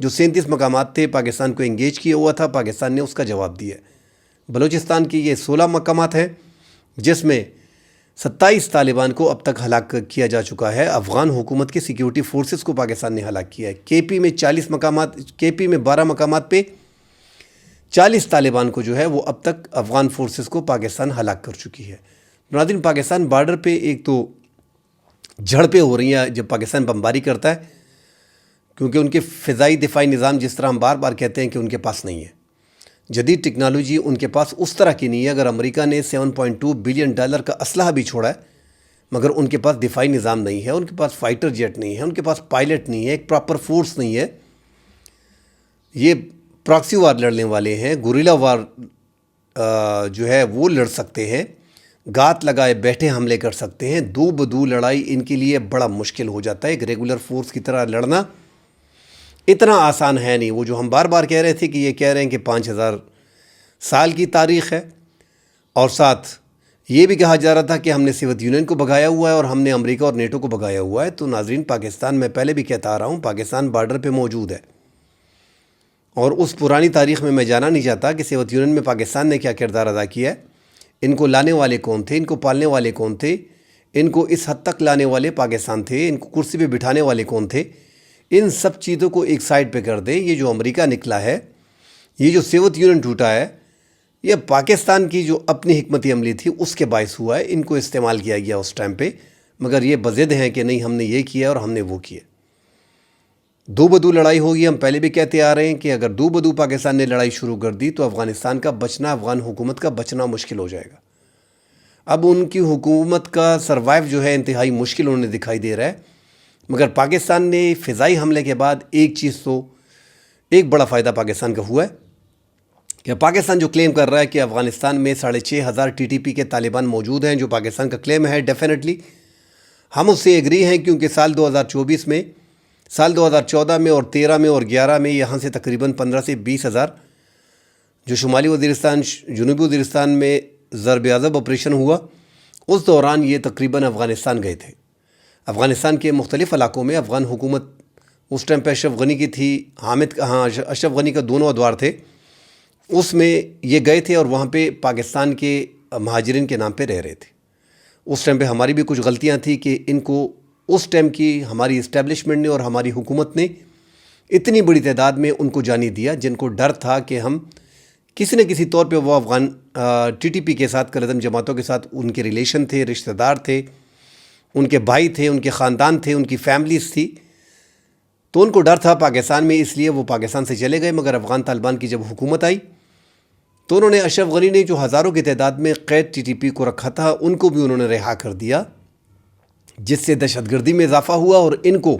جو 37 مقامات تھے پاکستان کو انگیج کیا ہوا تھا، پاکستان نے اس کا جواب دیا ہے۔ بلوچستان کی یہ 16 مقامات ہیں جس میں 27 طالبان کو اب تک ہلاک کیا جا چکا ہے۔ افغان حکومت کی سیکیورٹی فورسز کو پاکستان نے ہلاک کیا ہے۔ کے پی میں 40 مقامات، کے پی میں 12 مقامات پہ 40 طالبان کو جو ہے وہ اب تک افغان فورسز کو پاکستان ہلاک کر چکی ہے۔ ناظرین، پاکستان بارڈر پہ ایک تو جھڑپیں ہو رہی ہیں جب پاکستان بمباری کرتا ہے، کیونکہ ان کے فضائی دفاعی نظام جس طرح ہم بار بار کہتے ہیں کہ ان کے پاس نہیں ہے، جدید ٹیکنالوجی ان کے پاس اس طرح کی نہیں ہے۔ اگر امریکہ نے $7.2 بلین کا اسلحہ بھی چھوڑا ہے، مگر ان کے پاس دفاعی نظام نہیں ہے، ان کے پاس فائٹر جیٹ نہیں ہے، ان کے پاس پائلٹ نہیں ہے، ایک پراپر فورس نہیں ہے۔ یہ پراکسی وار لڑنے والے ہیں، گوریلا وار جو ہے وہ لڑ سکتے ہیں، گات لگائے بیٹھے حملے کر سکتے ہیں۔ دو بدو لڑائی ان کے لیے بڑا مشکل ہو جاتا ہے۔ ایک ریگولر فورس کی طرح لڑنا اتنا آسان ہے نہیں۔ وہ جو ہم بار بار کہہ رہے تھے کہ یہ کہہ رہے ہیں کہ 5000 سال کی تاریخ ہے، اور ساتھ یہ بھی کہا جا رہا تھا کہ ہم نے سوویت یونین کو بھگایا ہوا ہے اور ہم نے امریکہ اور نیٹو کو بھگایا ہوا ہے۔ تو ناظرین، پاکستان، میں پہلے بھی کہتا آ رہا ہوں، پاکستان بارڈر پہ موجود ہے، اور اس پرانی تاریخ میں جانا نہیں چاہتا کہ سوویت یونین میں پاکستان نے کیا کردار ادا کیا ہے، ان کو لانے والے کون تھے، ان کو پالنے والے کون تھے، ان کو اس حد تک لانے والے پاکستان تھے، ان کو کرسی پہ بٹھانے والے کون تھے۔ ان سب چیزوں کو ایک سائڈ پہ کر دیں۔ یہ جو امریکہ نکلا ہے، یہ جو سوویت یونین ٹوٹا ہے، یہ پاکستان کی جو اپنی حکمت عملی تھی اس کے باعث ہوا ہے۔ ان کو استعمال کیا گیا اس ٹائم پہ، مگر یہ بضد ہیں کہ نہیں، ہم نے یہ کیا اور ہم نے وہ کیا۔ دو بدو لڑائی ہوگی۔ ہم پہلے بھی کہتے آ رہے ہیں کہ اگر دو بدو پاکستان نے لڑائی شروع کر دی تو افغانستان کا بچنا، افغان حکومت کا بچنا مشکل ہو جائے گا۔ اب ان کی حکومت کا سروائیو جو ہے انتہائی مشکل انہیں دکھائی دے رہا ہے، مگر پاکستان نے فضائی حملے کے بعد ایک بڑا فائدہ پاکستان کا ہوا ہے کہ پاکستان جو کلیم کر رہا ہے کہ افغانستان میں 6500 TTP کے طالبان موجود ہیں، جو پاکستان کا کلیم ہے، ڈیفینیٹلی ہم اس سے ایگری ہیں، کیونکہ سال 2024 میں، سال 2014 میں اور 13 میں اور 11 میں یہاں سے تقریباً 15 سے 20 ہزار جو شمالی وزیرستان، جنوبی وزیرستان میں ضرب عضب آپریشن ہوا، اس دوران یہ تقریباً افغانستان گئے تھے۔ افغانستان کے مختلف علاقوں میں افغان حکومت اس ٹائم پہ اشرف غنی کی تھی، اشرف غنی کا دونوں ادوار تھے، اس میں یہ گئے تھے اور وہاں پہ پاکستان کے مہاجرین کے نام پہ رہ رہے تھے۔ اس ٹائم پہ ہماری بھی کچھ غلطیاں تھیں کہ ان کو اس ٹائم کی ہماری اسٹیبلشمنٹ نے اور ہماری حکومت نے اتنی بڑی تعداد میں ان کو جانے دیا، جن کو ڈر تھا کہ ہم کسی نہ کسی طور پہ وہ افغان TTP کے ساتھ، کالعدم جماعتوں کے ساتھ ان کے ریلیشن تھے، رشتہ دار تھے، ان کے بھائی تھے، ان کے خاندان تھے، ان کی فیملیز تھی، تو ان کو ڈر تھا پاکستان میں، اس لیے وہ پاکستان سے چلے گئے۔ مگر افغان طالبان کی جب حکومت آئی تو انہوں نے، اشرف غنی نے جو ہزاروں کی تعداد میں قید TTP کو رکھا تھا، ان کو بھی انہوں نے رہا کر دیا، جس سے دہشت گردی میں اضافہ ہوا، اور ان کو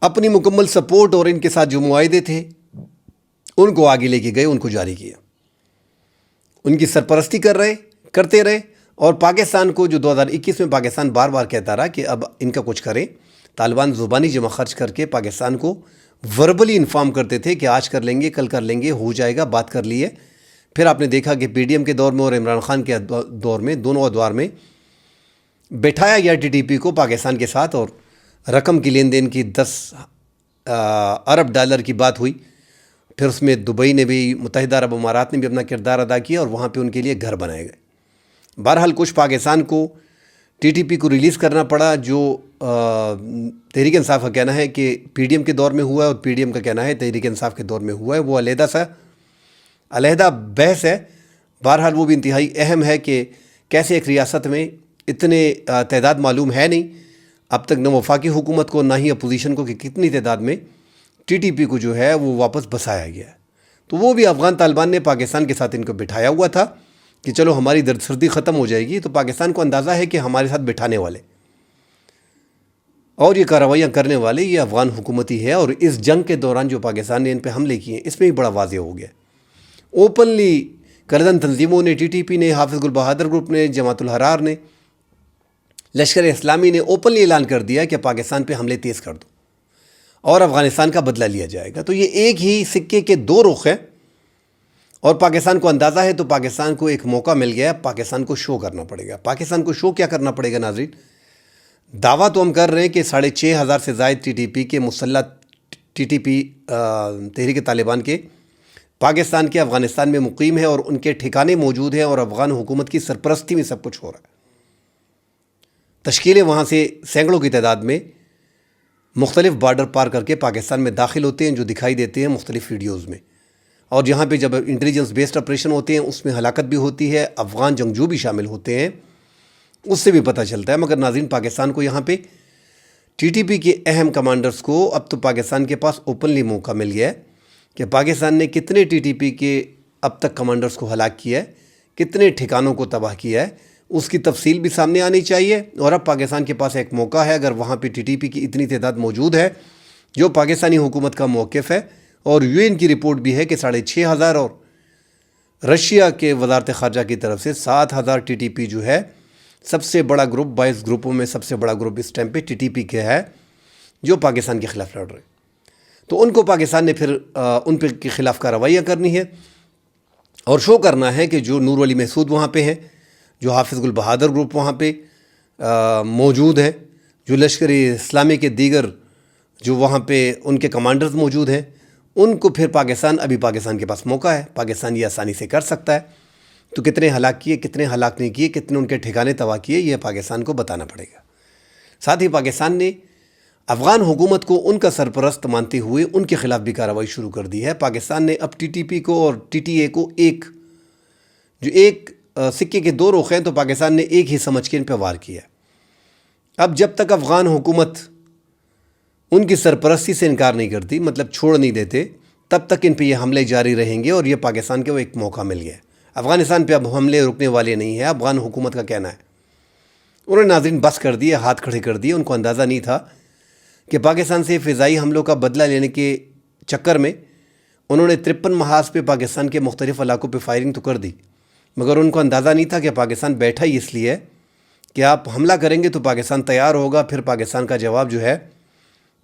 اپنی مکمل سپورٹ اور ان کے ساتھ جو معاہدے تھے ان کو آگے لے کے گئے، ان کو جاری کیا، ان کی سرپرستی کرتے رہے۔ اور پاکستان کو جو 2021 میں پاکستان بار بار کہتا رہا کہ اب ان کا کچھ کریں، طالبان زبانی جمع خرچ کر کے پاکستان کو وربلی انفارم کرتے تھے کہ آج کر لیں گے، کل کر لیں گے، ہو جائے گا، بات کر لیے۔ پھر آپ نے دیکھا کہ PDM کے دور میں اور عمران خان کے دور میں، دونوں ادوار میں بٹھایا گیا TTP کو پاکستان کے ساتھ، اور رقم کی لین دین کی $10 ارب کی بات ہوئی۔ پھر اس میں دبئی نے بھی، متحدہ عرب امارات نے بھی اپنا کردار ادا کیا، اور وہاں پہ ان کے لیے گھر بنائے گئے۔ بہرحال کچھ پاکستان کو TTP کو ریلیز کرنا پڑا، جو تحریک انصاف کا کہنا ہے کہ PDM کے دور میں ہوا ہے، اور PDM کا کہنا ہے تحریک انصاف کے دور میں ہوا ہے، وہ علیحدہ بحث ہے۔ بہرحال وہ بھی انتہائی اہم ہے کہ کیسے ایک ریاست میں اتنے تعداد معلوم ہے نہیں اب تک، نہ وفاقی حکومت کو نہ ہی اپوزیشن کو، کہ کتنی تعداد میں TTP کو جو ہے وہ واپس بسایا گیا ہے۔ تو وہ بھی افغان طالبان نے پاکستان کے ساتھ ان کو بٹھایا ہوا تھا کہ چلو ہماری درد سردی ختم ہو جائے گی، تو پاکستان کو اندازہ ہے کہ ہمارے ساتھ بٹھانے والے اور یہ کارروائیاں کرنے والے یہ افغان حکومتی ہے۔ اور اس جنگ کے دوران جو پاکستان نے ان پہ حملے کیے، اس میں بھی بڑا واضح ہو گیا، اوپنلی کالعدم تنظیموں نے، TTP نے، حافظ گل بہادر گروپ نے، جماعت الحرار نے، لشکر اسلامی نے اوپنلی اعلان کر دیا کہ پاکستان پہ حملے تیز کر دو اور افغانستان کا بدلہ لیا جائے گا۔ تو یہ ایک ہی سکے کے دو رخ ہیں، اور پاکستان کو اندازہ ہے، تو پاکستان کو ایک موقع مل گیا، پاکستان کو شو کرنا پڑے گا۔ پاکستان کو شو کیا کرنا پڑے گا ناظرین؟ دعویٰ تو ہم کر رہے ہیں کہ 6500 سے زائد TTP کے مسلح TTP تحریک طالبان کے پاکستان کے افغانستان میں مقیم ہے اور ان کے ٹھکانے موجود ہیں اور افغان حکومت کی سرپرستی میں سب کچھ ہو رہا ہے. تشکیلیں وہاں سے سینکڑوں کی تعداد میں مختلف بارڈر پار کر کے پاکستان میں داخل ہوتے ہیں، جو دکھائی دیتے ہیں مختلف ویڈیوز میں. اور جہاں پہ جب انٹیلیجنس بیسڈ آپریشن ہوتے ہیں اس میں ہلاکت بھی ہوتی ہے، افغان جنگجو بھی شامل ہوتے ہیں، اس سے بھی پتہ چلتا ہے. مگر ناظرین، پاکستان کو یہاں پہ TTP کے اہم کمانڈرز کو اب تو پاکستان کے پاس اوپنلی موقع مل گیا ہے کہ پاکستان نے کتنے TTP کے اب تک کمانڈرز کو ہلاک کیا ہے، کتنے ٹھکانوں کو تباہ کیا ہے، اس کی تفصیل بھی سامنے آنی چاہیے. اور اب پاکستان کے پاس ایک موقع ہے، اگر وہاں پہ TTP کی اتنی تعداد موجود ہے جو پاکستانی حکومت کا موقف ہے، اور UN کی رپورٹ بھی ہے کہ 6,500 اور رشیا کے وزارت خارجہ کی طرف سے 7,000 TTP جو ہے، سب سے بڑا گروپ، 22 گروپوں میں سب سے بڑا گروپ اس ٹائم پہ TTP کے ہے جو پاکستان کے خلاف لڑ رہے ہیں. تو ان کو پاکستان نے پھر ان پہ کے خلاف کارروائیاں کرنی ہے اور شو کرنا ہے کہ جو نور ولی محسود وہاں پہ ہیں، جو حافظ گل بہادر گروپ وہاں پہ موجود ہیں، جو لشکری اسلامی کے دیگر جو وہاں پہ ان کے کمانڈرز موجود ہیں، ان کو پھر پاکستان کے پاس موقع ہے، پاکستان یہ آسانی سے کر سکتا ہے. تو کتنے ہلاک کیے، کتنے ہلاک نہیں کیے، کتنے ان کے ٹھکانے تباہ کیے، یہ پاکستان کو بتانا پڑے گا. ساتھ ہی پاکستان نے افغان حکومت کو ان کا سرپرست مانتے ہوئے ان کے خلاف بھی کارروائی شروع کر دی ہے. پاکستان نے اب TTP کو اور TTA کو ایک سکے کے دو رخ ہیں، تو پاکستان نے ایک ہی سمجھ کے ان پہ وار کیا. اب جب تک افغان حکومت ان کی سرپرستی سے انکار نہیں کرتی، مطلب چھوڑ نہیں دیتے، تب تک ان پہ یہ حملے جاری رہیں گے. اور یہ پاکستان کو ایک موقع مل گیا ہے. افغانستان پہ اب حملے رکنے والے نہیں ہیں، افغان حکومت کا کہنا ہے. انہوں نے ناظرین بس کر دیے، ہاتھ کھڑے کر دیے. ان کو اندازہ نہیں تھا کہ پاکستان سے فضائی حملوں کا بدلہ لینے کے چکر میں انہوں نے 53 محاذ پہ پاکستان کے مختلف علاقوں پہ فائرنگ تو کر دی، مگر ان کو اندازہ نہیں تھا کہ پاکستان بیٹھا ہی اس لیے ہے کہ آپ حملہ کریں گے تو پاکستان تیار ہوگا، پھر پاکستان کا جواب جو ہے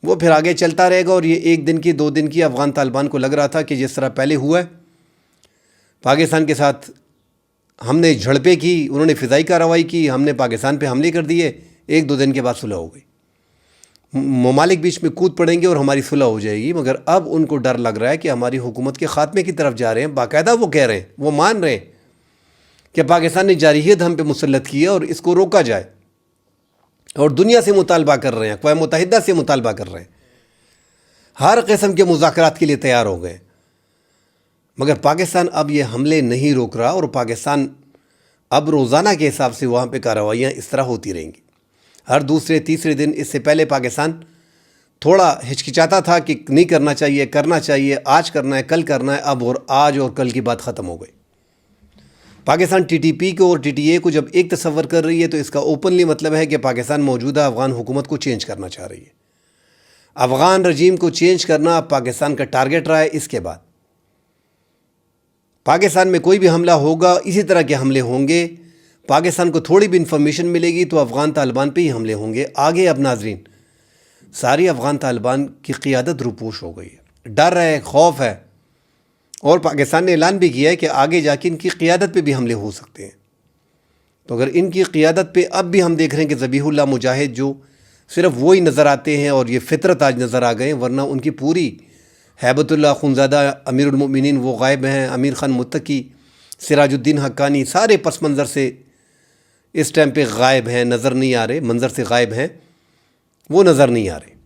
وہ پھر آگے چلتا رہے گا. اور یہ 1 دن کی 2 دن کی افغان طالبان کو لگ رہا تھا کہ جس طرح پہلے ہوا ہے پاکستان کے ساتھ، ہم نے جھڑپیں کی، انہوں نے فضائی کارروائی کی، ہم نے پاکستان پہ حملے کر دیے، 1-2 دن کے بعد صلح ہو گئی، ممالک بیچ میں کود پڑیں گے اور ہماری صلح ہو جائے گی. مگر اب ان کو ڈر لگ رہا ہے کہ ہماری حکومت کے خاتمے کی طرف جا رہے ہیں. باقاعدہ وہ کہہ رہے ہیں، وہ مان رہے ہیں کہ پاکستان نے جارحیت ہم پہ مسلط کی ہے اور اس کو روکا جائے. اور دنیا سے مطالبہ کر رہے ہیں، اقوام متحدہ سے مطالبہ کر رہے ہیں، ہر قسم کے مذاکرات کے لیے تیار ہو گئے. مگر پاکستان اب یہ حملے نہیں روک رہا، اور پاکستان اب روزانہ کے حساب سے وہاں پہ کارروائیاں اس طرح ہوتی رہیں گی. ہر دوسرے تیسرے دن. اس سے پہلے پاکستان تھوڑا ہچکچاتا تھا کہ نہیں کرنا چاہیے، کرنا چاہیے، آج کرنا ہے، کل کرنا ہے. اب اور آج اور کل کی بات ختم ہو گئی. پاکستان TTP کو اور TTA کو جب ایک تصور کر رہی ہے تو اس کا اوپنلی مطلب ہے کہ پاکستان موجودہ افغان حکومت کو چینج کرنا چاہ رہی ہے. افغان رجیم کو چینج کرنا اب پاکستان کا ٹارگٹ رہا ہے. اس کے بعد پاکستان میں کوئی بھی حملہ ہوگا، اسی طرح کے حملے ہوں گے. پاکستان کو تھوڑی بھی انفارمیشن ملے گی تو افغان طالبان پہ ہی حملے ہوں گے. آگے اب ناظرین ساری افغان طالبان کی قیادت روپوش ہو گئی ہے، ڈر ہے، خوف ہے. اور پاکستان نے اعلان بھی کیا ہے کہ آگے جا کے ان کی قیادت پہ بھی حملے ہو سکتے ہیں. تو اگر ان کی قیادت پہ اب بھی ہم دیکھ رہے ہیں کہ ذبیح اللہ مجاہد جو صرف وہی نظر آتے ہیں اور یہ فطرت آج نظر آ گئے، ورنہ ان کی پوری ہیبت اللہ خونزادہ امیر المؤمنین وہ غائب ہیں. امیر خان متقی، سراج الدین حقانی، سارے پس منظر سے اس ٹائم پہ غائب ہیں، نظر نہیں آ رہے. منظر سے غائب ہیں، وہ نظر نہیں آ رہے.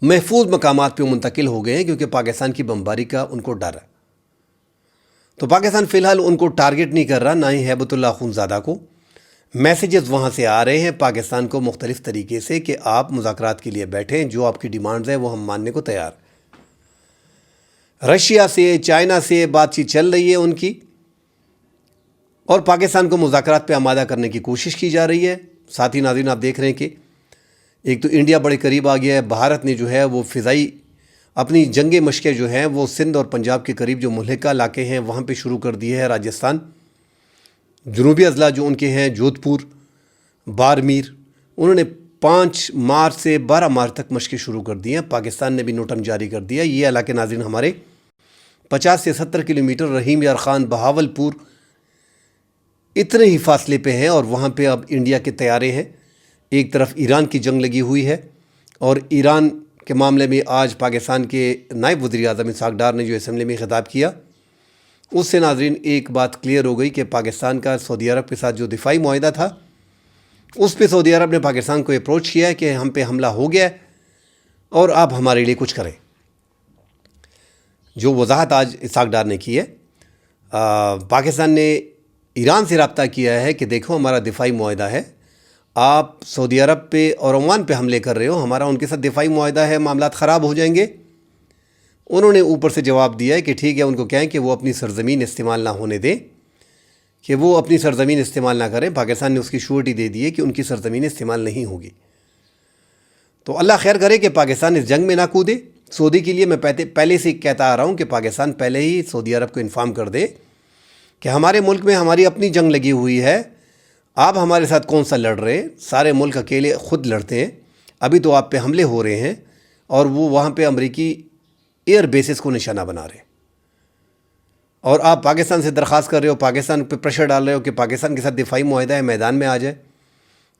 محفوظ مقامات پہ منتقل ہو گئے ہیں کیونکہ پاکستان کی بمباری کا ان کو ڈر ہے. تو پاکستان فی الحال ان کو ٹارگٹ نہیں کر رہا، نہ ہی ہیبت اللہ خونزادہ کو. میسیجز وہاں سے آ رہے ہیں پاکستان کو مختلف طریقے سے کہ آپ مذاکرات کے لیے بیٹھیں، جو آپ کی ڈیمانڈز ہیں وہ ہم ماننے کو تیار ہیں. رشیا سے، چائنا سے بات چیت چل رہی ہے ان کی، اور پاکستان کو مذاکرات پہ آمادہ کرنے کی کوشش کی جا رہی ہے. ساتھ ہی ناظرین آپ دیکھ رہے ہیں کہ ایک تو انڈیا بڑے قریب آ گیا ہے. بھارت نے جو ہے وہ فضائی اپنی جنگی مشقیں جو ہیں وہ سندھ اور پنجاب کے قریب جو ملحقہ علاقے ہیں وہاں پہ شروع کر دی ہے. راجستھان، جنوبی اضلاع جو ان کے ہیں، جودھپور، بارمیر، انہوں نے 5 مارچ سے 12 مارچ تک مشقیں شروع کر دی ہیں. پاکستان نے بھی نوٹن جاری کر دیا. یہ علاقے ناظرین ہمارے 50 سے 70 کلومیٹر رحیم یار خان، بہاولپور، اتنے ہی فاصلے پہ ہیں. اور وہاں پہ اب انڈیا کے طیارے ہیں. ایک طرف ایران کی جنگ لگی ہوئی ہے اور ایران کے معاملے میں آج پاکستان کے نائب وزیر اعظم اسحاق ڈار نے جو اسمبلی میں خطاب کیا، اس سے ناظرین ایک بات کلیئر ہو گئی کہ پاکستان کا سعودی عرب کے ساتھ جو دفاعی معاہدہ تھا، اس پہ سعودی عرب نے پاکستان کو اپروچ کیا ہے کہ ہم پہ حملہ ہو گیا ہے اور آپ ہمارے لیے کچھ کریں۔ جو وضاحت آج اسحاق ڈار نے کی ہے، پاکستان نے ایران سے رابطہ کیا ہے کہ دیکھو ہمارا دفاعی معاہدہ ہے، آپ سعودی عرب پہ اور عمان پہ حملے کر رہے ہو، ہمارا ان کے ساتھ دفاعی معاہدہ ہے، معاملات خراب ہو جائیں گے۔ انہوں نے اوپر سے جواب دیا ہے کہ ٹھیک ہے، ان کو کہیں کہ وہ اپنی سرزمین استعمال نہ ہونے دیں، کہ وہ اپنی سرزمین استعمال نہ کریں۔ پاکستان نے اس کی شورٹی دے دی ہے کہ ان کی سرزمین استعمال نہیں ہوگی۔ تو اللہ خیر کرے کہ پاکستان اس جنگ میں نہ کودے۔ سعودی کے لیے میں پہلے سے کہتا آ رہا ہوں کہ پاکستان پہلے ہی سعودی عرب کو انفارم کر دے کہ ہمارے ملک میں ہماری اپنی جنگ لگی ہوئی ہے، آپ ہمارے ساتھ کون سا لڑ رہے ہیں؟ سارے ملک اکیلے خود لڑتے ہیں، ابھی تو آپ پہ حملے ہو رہے ہیں اور وہ وہاں پہ امریکی ایئر بیسز کو نشانہ بنا رہے ہیں، اور آپ پاکستان سے درخواست کر رہے ہو، پاکستان پہ پریشر ڈال رہے ہو کہ پاکستان کے ساتھ دفاعی معاہدہ ہے، میدان میں آ جائے۔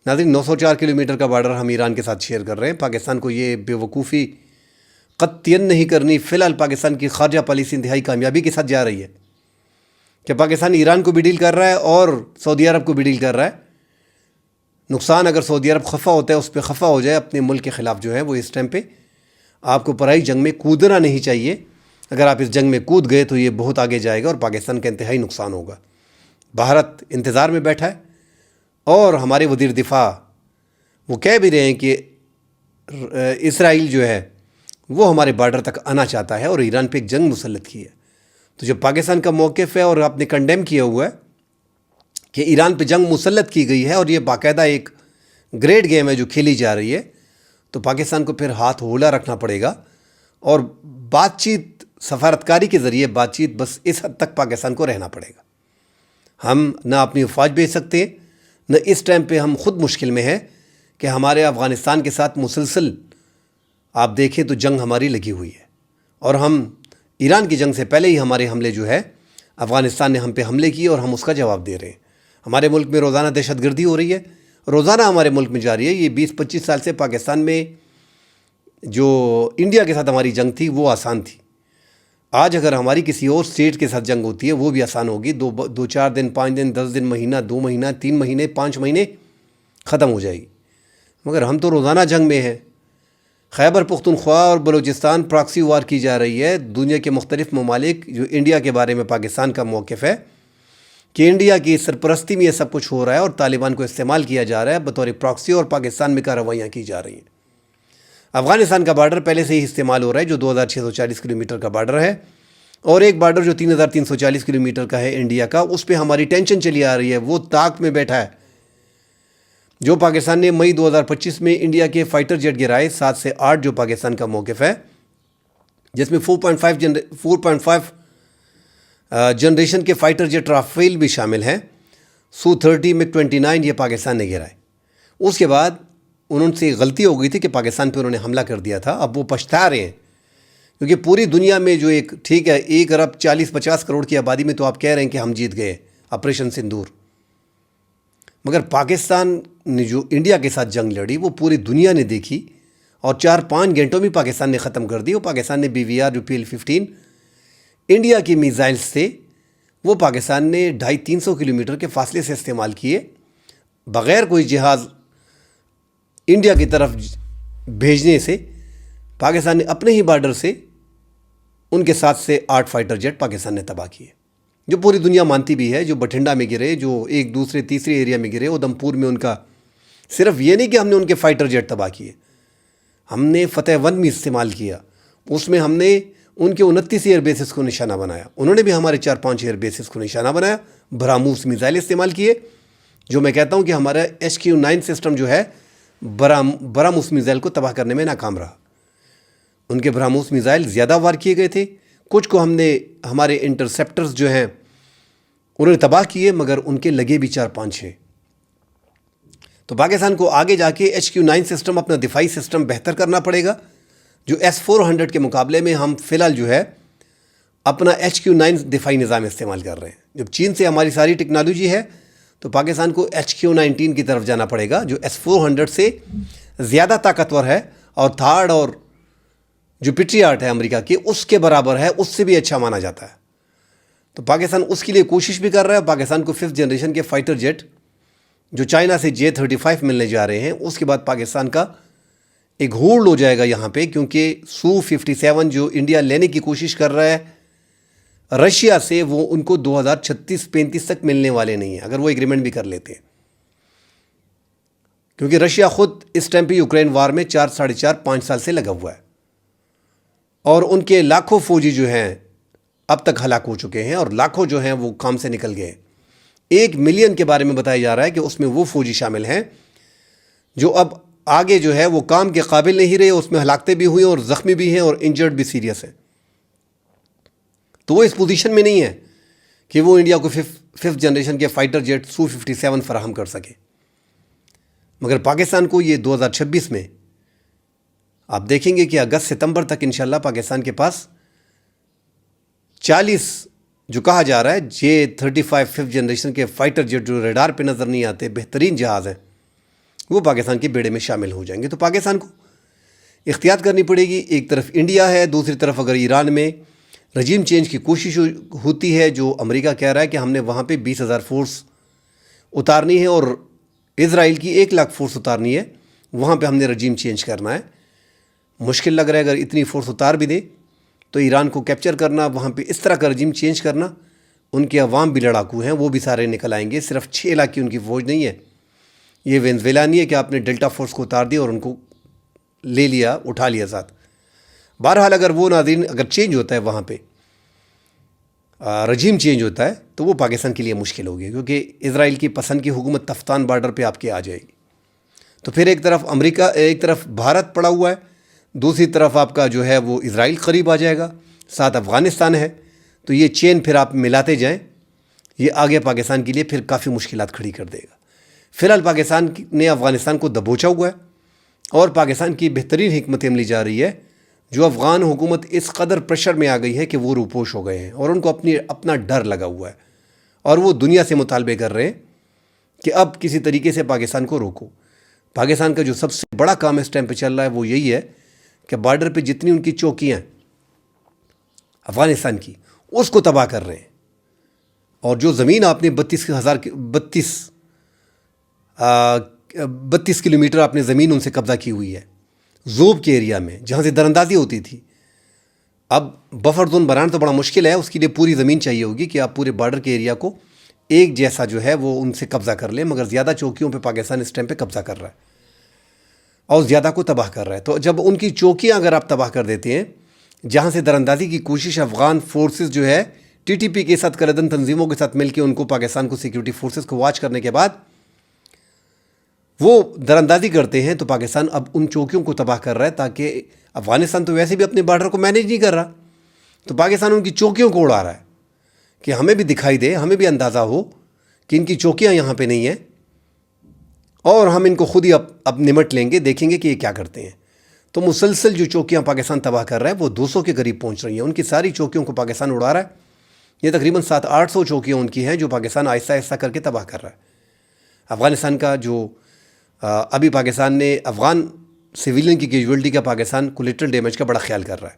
ناظرین، 904 کلومیٹر کا بارڈر ہم ایران کے ساتھ شیئر کر رہے ہیں۔ پاکستان کو یہ بے وقوفی قطعاً نہیں کرنی۔ فی الحال پاکستان کی خارجہ پالیسی انتہائی کامیابی کے ساتھ جا رہی ہے کہ پاکستان ایران کو بھی ڈیل کر رہا ہے اور سعودی عرب کو بھی ڈیل کر رہا ہے۔ نقصان اگر سعودی عرب خفا ہوتا ہے، اس پہ خفا ہو جائے اپنے ملک کے خلاف جو ہے وہ اس ٹائم پہ آپ کو پرائی جنگ میں کودنا نہیں چاہیے۔ اگر آپ اس جنگ میں کود گئے تو یہ بہت آگے جائے گا اور پاکستان کا انتہائی نقصان ہوگا۔ بھارت انتظار میں بیٹھا ہے اور ہمارے وزیر دفاع وہ کہہ بھی رہے ہیں کہ اسرائیل جو ہے وہ ہمارے بارڈر تک آنا چاہتا ہے اور ایران پہ ایک جنگ مسلط کی ہے۔ تو جب پاکستان کا موقف ہے اور آپ نے کنڈیم کیا ہوا ہے کہ ایران پہ جنگ مسلط کی گئی ہے اور یہ باقاعدہ ایک گریٹ گیم ہے جو کھیلی جا رہی ہے، تو پاکستان کو پھر ہاتھ ہولا رکھنا پڑے گا اور بات چیت، سفارتکاری کے ذریعے بات چیت، بس اس حد تک پاکستان کو رہنا پڑے گا۔ ہم نہ اپنی افواج بھیج سکتے ہیں، نہ اس ٹائم پہ ہم خود مشکل میں ہیں کہ ہمارے افغانستان کے ساتھ مسلسل آپ دیکھیں تو جنگ ہماری لگی ہوئی ہے، اور ہم ایران کی جنگ سے پہلے ہی ہمارے حملے جو ہے افغانستان نے ہم پہ حملے کیے اور ہم اس کا جواب دے رہے ہیں۔ ہمارے ملک میں روزانہ دہشت گردی ہو رہی ہے، روزانہ ہمارے ملک میں جاری ہے۔ یہ 20-25 سال سے پاکستان میں جو انڈیا کے ساتھ ہماری جنگ تھی وہ آسان تھی۔ آج اگر ہماری کسی اور اسٹیٹ کے ساتھ جنگ ہوتی ہے وہ بھی آسان ہوگی، 2-4 دن، 5 دن، 10 دن، مہینہ، 2 مہینہ، 3 مہینے، 5 مہینے ختم ہو جائے گی۔ مگر ہم تو روزانہ جنگ میں ہیں۔ خیبر پختونخوا اور بلوچستان پراکسی وار کی جا رہی ہے۔ دنیا کے مختلف ممالک جو انڈیا کے بارے میں پاکستان کا موقف ہے کہ انڈیا کی سرپرستی میں یہ سب کچھ ہو رہا ہے اور طالبان کو استعمال کیا جا رہا ہے بطور پراکسی، اور پاکستان میں کارروائیاں کی جا رہی ہیں۔ افغانستان کا بارڈر پہلے سے ہی استعمال ہو رہا ہے جو 2640 کلومیٹر کا بارڈر ہے، اور ایک بارڈر جو 3340 کلومیٹر کا ہے انڈیا کا، اس پہ ہماری ٹینشن چلی آ رہی ہے، وہ طاق میں بیٹھا ہے۔ جو پاکستان نے مئی 2025 میں انڈیا کے فائٹر جیٹ گرائے 7 سے 8، جو پاکستان کا موقف ہے، جس میں 4.5 جنریشن کے فائٹر جیٹ رافیل بھی شامل ہیں، سو-30 MiG-29 یہ پاکستان نے گرائے۔ اس کے بعد انہوں سے غلطی ہو گئی تھی کہ پاکستان پہ انہوں نے حملہ کر دیا تھا، اب وہ پچھتا رہے ہیں، کیونکہ پوری دنیا میں جو ایک ٹھیک ہے 1 ارب 40-50 کروڑ کی آبادی میں تو آپ کہہ رہے ہیں کہ ہم جیت گئے آپریشن سندور، مگر پاکستان نے جو انڈیا کے ساتھ جنگ لڑی وہ پوری دنیا نے دیکھی اور 4-5 گھنٹوں میں پاکستان نے ختم کر دی۔ وہ پاکستان نے BVR جو PL-15 انڈیا کی میزائلز سے وہ پاکستان نے 250-300 کلومیٹر کے فاصلے سے استعمال کیے، بغیر کوئی جہاز انڈیا کی طرف بھیجنے سے پاکستان نے اپنے ہی بارڈر سے ان کے 7 سے 8 فائٹر جیٹ پاکستان نے تباہ کیے، جو پوری دنیا مانتی بھی ہے، جو بٹھنڈا میں گرے، جو ایک دوسرے تیسرے ایریا میں گرے، ادھمپور میں ان کا صرف یہ نہیں کہ ہم نے ان کے فائٹر جیٹ تباہ کیے، ہم نے فتح 1 میں استعمال کیا، اس میں ہم نے ان کے 29 ایئر بیسز کو نشانہ بنایا، انہوں نے بھی ہمارے 4-5 ایئر بیسز کو نشانہ بنایا، براموس میزائل استعمال کیے، جو میں کہتا ہوں کہ ہمارا HQ-9 سسٹم جو ہے براموس میزائل کو تباہ کرنے میں ناکام رہا۔ ان کے براموس میزائل زیادہ وار کیے گئے تھے، کچھ کو ہم نے ہمارے انٹرسیپٹرز جو ہیں انہوں نے تباہ کیے، مگر ان کے لگے بھی 4-5 ہیں۔ تو پاکستان کو آگے جا کے HQ-9 سسٹم، اپنا دفاعی سسٹم بہتر کرنا پڑے گا، جو S-400 کے مقابلے میں ہم فی الحال جو ہے اپنا HQ-9 دفاعی نظام استعمال کر رہے ہیں۔ جب چین سے ہماری ساری ٹیکنالوجی ہے تو پاکستان کو HQ-19 کی طرف جانا پڑے گا، جو S-400 سے زیادہ طاقتور ہے اور تھاڈ اور جو پیٹریاٹ ہے امریکہ کی اس کے برابر ہے، اس سے بھی اچھا مانا جاتا ہے. تو پاکستان اس کے لیے کوشش بھی کر رہا ہے. پاکستان کو 5th جنریشن کے فائٹر جیٹ جو چائنا سے J-35 ملنے جا رہے ہیں، اس کے بعد پاکستان کا ایک ہولڈ ہو جائے گا یہاں پہ، کیونکہ Su-57 جو انڈیا لینے کی کوشش کر رہا ہے رشیا سے، وہ ان کو 2036-35 تک ملنے والے نہیں ہیں اگر وہ ایگریمنٹ بھی کر لیتے ہیں. کیونکہ رشیا خود اس ٹائم پہ یوکرین وار میں 4-4.5 سال سے لگا ہوا ہے، اور ان کے لاکھوں فوجی جو ہیں اب تک ہلاک ہو چکے ہیں، اور لاکھوں جو ہیں وہ کام سے نکل گئے. 1 ملین کے بارے میں بتایا جا رہا ہے کہ اس میں وہ فوجی شامل ہیں جو اب آگے جو ہے وہ کام کے قابل نہیں رہے، اس میں ہلاکتیں بھی ہوئی اور زخمی بھی ہیں اور انجرڈ بھی سیریس ہیں. تو وہ اس پوزیشن میں نہیں ہے کہ وہ انڈیا کو 5th جنریشن کے فائٹر جیٹ Su-57 فراہم کر سکے. مگر پاکستان کو یہ 2026 میں آپ دیکھیں گے کہ اگست ستمبر تک انشاءاللہ پاکستان کے پاس 40 جو کہا جا رہا ہے J-35 5th جنریشن کے فائٹر جیٹ جو ریڈار پہ نظر نہیں آتے، بہترین جہاز ہیں، وہ پاکستان کے بیڑے میں شامل ہو جائیں گے. تو پاکستان کو احتیاط کرنی پڑے گی. ایک طرف انڈیا ہے، دوسری طرف اگر ایران میں رجیم چینج کی کوشش ہوتی ہے، جو امریکہ کہہ رہا ہے کہ ہم نے وہاں پہ 20,000 فورس اتارنی ہے اور اسرائیل کی 1 لاکھ فورس اتارنی ہے، وہاں پہ ہم نے رجیم چینج کرنا ہے. مشکل لگ رہا ہے. اگر اتنی فورس اتار بھی دے تو ایران کو کیپچر کرنا، وہاں پہ اس طرح کا رجیم چینج کرنا، ان کے عوام بھی لڑاکو ہیں، وہ بھی سارے نکل آئیں گے. صرف 6 لاکھ کی ان کی فوج نہیں ہے. یہ وینزویلا نہیں ہے کہ آپ نے ڈیلٹا فورس کو اتار دیا اور ان کو لے لیا، اٹھا لیا ساتھ. بہرحال اگر وہ ناظرین اگر چینج ہوتا ہے، وہاں پہ رجیم چینج ہوتا ہے، تو وہ پاکستان کے لیے مشکل ہوگی، کیونکہ اسرائیل کی پسند کی حکومت تفتان بارڈر پہ آپ کے آ جائے گی. تو پھر ایک طرف امریکہ، ایک طرف بھارت پڑا ہوا ہے، دوسری طرف آپ کا جو ہے وہ اسرائیل قریب آ جائے گا، ساتھ افغانستان ہے. تو یہ چین پھر آپ ملاتے جائیں، یہ آگے پاکستان کے لیے پھر کافی مشکلات کھڑی کر دے گا. فی الحال پاکستان نے افغانستان کو دبوچا ہوا ہے، اور پاکستان کی بہترین حکمت عملی جا رہی ہے، جو افغان حکومت اس قدر پریشر میں آ گئی ہے کہ وہ روپوش ہو گئے ہیں، اور ان کو اپنا ڈر لگا ہوا ہے، اور وہ دنیا سے مطالبے کر رہے ہیں کہ اب کسی طریقے سے پاکستان کو روکو. پاکستان کا جو سب سے بڑا کام اس ٹائم پہ چل رہا ہے وہ یہی ہے کہ بارڈر پہ جتنی ان کی چوکیاں افغانستان کی، اس کو تباہ کر رہے ہیں. اور جو زمین آپ نے 32 کلومیٹر آپ نے زمین ان سے قبضہ کی ہوئی ہے زوب کے ایریا میں، جہاں سے دراندازی ہوتی تھی، اب بفر زون بنانا تو بڑا مشکل ہے. اس کے لیے پوری زمین چاہیے ہوگی کہ آپ پورے بارڈر کے ایریا کو ایک جیسا جو ہے وہ ان سے قبضہ کر لیں. مگر زیادہ چوکیوں پہ پاکستان اس ٹائم پہ قبضہ کر رہا ہے اور زیادہ کو تباہ کر رہا ہے. تو جب ان کی چوکیاں اگر آپ تباہ کر دیتے ہیں، جہاں سے دراندازی کی کوشش افغان فورسز جو ہے TTP کے ساتھ، کلدن تنظیموں کے ساتھ مل کے ان کو پاکستان کو سیکیورٹی فورسز کو واچ کرنے کے بعد وہ دراندازی کرتے ہیں، تو پاکستان اب ان چوکیوں کو تباہ کر رہا ہے، تاکہ افغانستان تو ویسے بھی اپنے بارڈر کو مینیج نہیں کر رہا، تو پاکستان ان کی چوکیوں کو اڑا رہا ہے کہ ہمیں بھی دکھائی دے، ہمیں بھی اندازہ ہو کہ ان کی چوکیاں یہاں پہ نہیں ہیں، اور ہم ان کو خود ہی اب نمٹ لیں گے، دیکھیں گے کہ یہ کیا کرتے ہیں. تو مسلسل جو چوکیاں پاکستان تباہ کر رہا ہے وہ 200 کے قریب پہنچ رہی ہیں. ان کی ساری چوکیوں کو پاکستان اڑا رہا ہے. یہ تقریباً 700-800 چوکیاں ان کی ہیں جو پاکستان آہستہ آہستہ کر کے تباہ کر رہا ہے. افغانستان کا جو ابھی پاکستان نے افغان سویلین کی کیجویلٹی کا پاکستان کولیٹرل ڈیمیج کا بڑا خیال کر رہا ہے.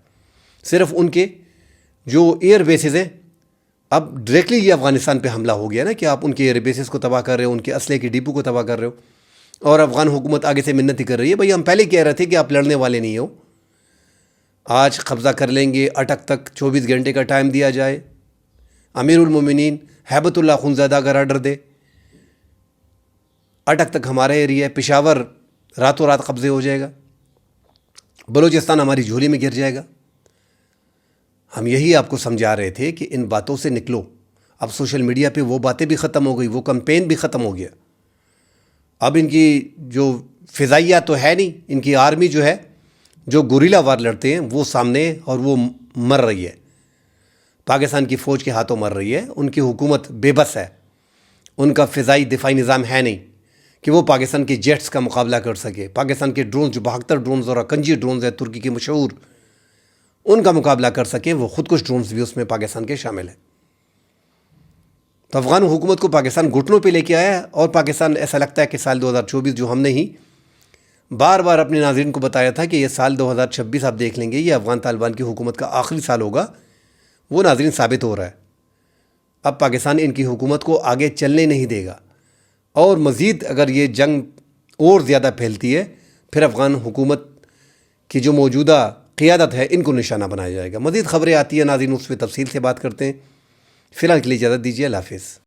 صرف ان کے جو ایئر بیسز ہیں، اب ڈائریکٹلی یہ افغانستان پہ حملہ ہو گیا نا کہ آپ ان کے ایئر بیسز کو تباہ کر رہے ہو، ان کے اسلحے کے ڈپو کو تباہ کر رہے ہو، اور افغان حکومت آگے سے منت ہی کر رہی ہے، بھائی ہم پہلے کہہ رہے تھے کہ آپ لڑنے والے نہیں ہو، آج قبضہ کر لیں گے، اٹک تک 24 گھنٹے کا ٹائم دیا جائے، امیر المومنین ہیبت اللہ خونزادہ اگر آرڈر دے، اٹک تک ہمارا ایریا ہے، پشاور راتوں رات قبضے ہو جائے گا، بلوچستان ہماری جھولی میں گر جائے گا. ہم یہی آپ کو سمجھا رہے تھے کہ ان باتوں سے نکلو. اب سوشل میڈیا پہ وہ باتیں بھی ختم ہو گئی، وہ کمپین بھی ختم ہو گیا. اب ان کی جو فضائیہ تو ہے نہیں، ان کی آرمی جو ہے جو گوریلا وار لڑتے ہیں وہ سامنے، اور وہ مر رہی ہے، پاکستان کی فوج کے ہاتھوں مر رہی ہے. ان کی حکومت بے بس ہے، ان کا فضائی دفاعی نظام ہے نہیں کہ وہ پاکستان کے جیٹس کا مقابلہ کر سکے. پاکستان کے ڈرونز جو 72 ڈرونز اور اکنجی ڈرونز ہیں ترکی کے مشہور، ان کا مقابلہ کر سکیں. وہ خودکش ڈرونز بھی اس میں پاکستان کے شامل ہیں. تو افغان حکومت کو پاکستان گھٹنوں پہ لے کے آیا ہے، اور پاکستان ایسا لگتا ہے کہ سال 2024 جو ہم نے ہی بار بار اپنے ناظرین کو بتایا تھا کہ یہ سال 2026 آپ دیکھ لیں گے یہ افغان طالبان کی حکومت کا آخری سال ہوگا، وہ ناظرین ثابت ہو رہا ہے۔ اب پاکستان ان کی حکومت کو آگے چلنے نہیں دے گا، اور مزید اگر یہ جنگ اور زیادہ پھیلتی ہے پھر افغان حکومت کی جو موجودہ قیادت ہے ان کو نشانہ بنایا جائے گا۔ مزید خبریں آتی ہیں ناظرین، اس پہ تفصیل سے بات کرتے ہیں۔ فی الحال کے لیے اجازت دیجیے، اللہ حافظ۔